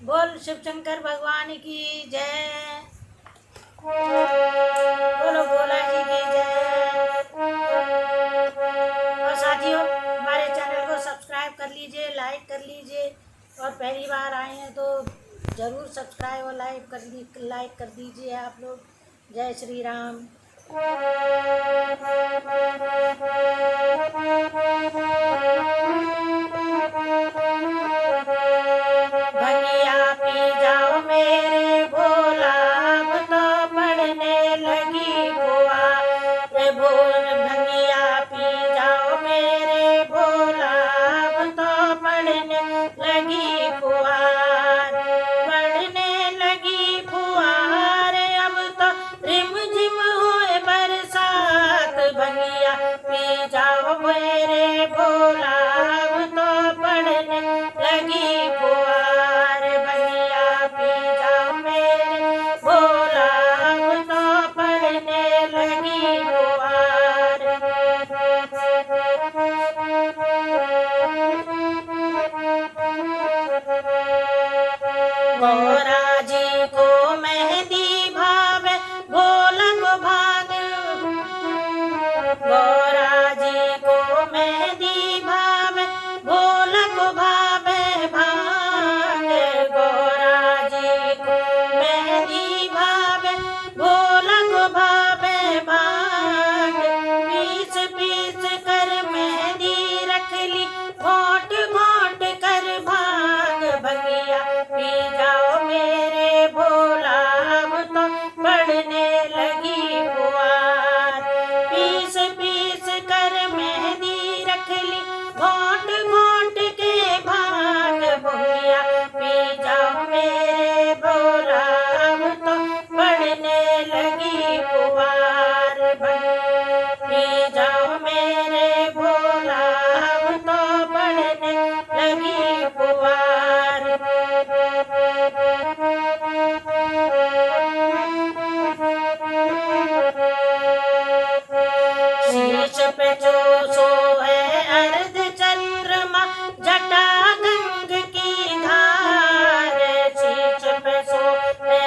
बोल शिव शंकर भगवान की जय। बोलो भोला जी की जय। और साथियों, हमारे चैनल को सब्सक्राइब कर लीजिए, लाइक कर लीजिए, और पहली बार आए हैं तो ज़रूर सब्सक्राइब और लाइक कर दीजिए आप लोग। जय श्री राम। भैया पी जाओ मेरे भोला, अब तो पड़ने लगी बुआ। रे भोल भैया पी जाओ मेरे भोला, अब तो पड़ने लगी फुहार, पड़ने लगी फुहार। अब तो रिम झिम होए बरसात, भैया पी जाओ मेरे भोला, अब तो पड़ने लगी फुहार। भैया पी जाओ मेरे भोला, अब तो पड़ने लगी फुहार। गौरा जी को मेहंदी भावे, भोला को भाग। गौरा जी को मेहंदी भावे, भोला को भावे भाग। गौरा जी को मेहंदी भावे, भोला को भावे भाग। पीस पीस कर मेहंदी रख ली, घोट घोट कर भाग। भैया पी जाओ मेरे भोला, अब तो पड़ने लगी फुहार। पीस पीस कर मेहंदी रख ली, घोट घोट के भाग। भैया पी जाओ मेरे भोला, अब तो पड़ने लगी फुहार। पी जाओ मेरे भोला, अब तो पड़ने लगी फुहार। शीश पे जो सोए अर्ध चंद्रमा, जटा गंग की धार। शीश पे सोए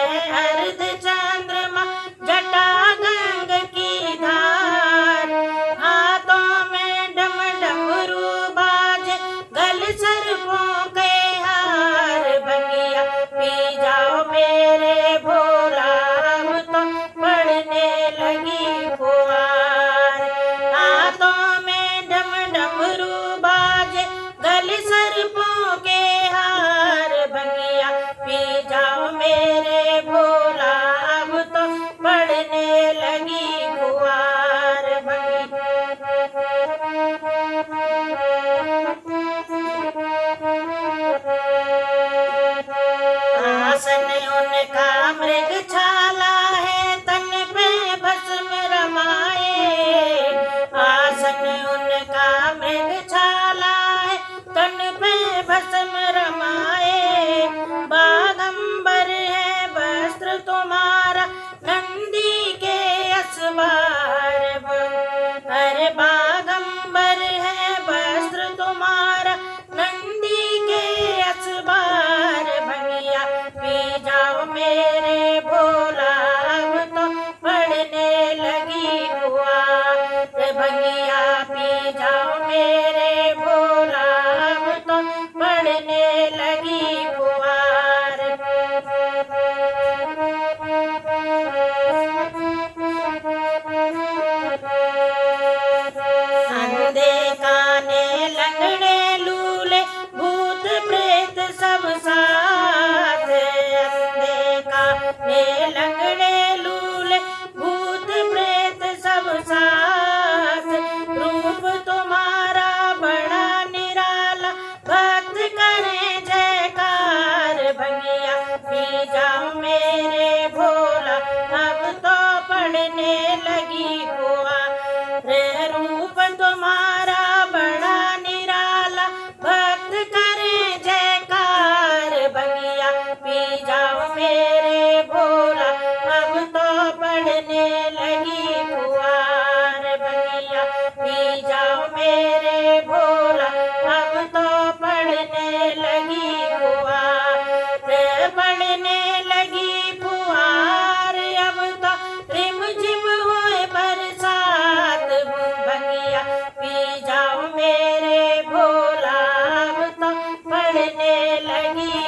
अर्ध चंद्रमा, जटा गंग की धार। हाथों में डम डमरू बाजे, गल सर्पों के हार। भैया पी जाओ मेरे भोला, अब तो पड़ने लगी फुहार। हाथों में डम डमरू बाजे, गल सर्पों के हार। भैया पी जाओ मेरे भोला, अब तो पड़ने लगी फुहार। आसन उनका मृग छाला है, तन पे भस्म रमाए। आसन उनका मृग छाला है, तन पे भस्म रमाए। बागंबर है वस्त्र तुम्हारा, नंदी के असवार। अरे बागंबर है वस्त्र तुम्हारा, नंदी के असवार। भैया पी जाओ मेरे भोला, अब तो पड़ने लगी फुहार। भैया पी जाओ मेरे भोला, अब तो पड़ने लगी फुहार। अंधे काने लंगड़े लूले, भूत प्रेत सब साथ। अंधे काने लंगड़े लूले, भूत प्रेत सब साथ। रूप तुम्हारा बड़ा निराला, भक्त करे जयकार। भैया पी जाओ मेरे भोला, अब तो पड़ने लगी फुहार। रूप तुम्हारा बड़ा निराला, भक्त करे जयकार। लगी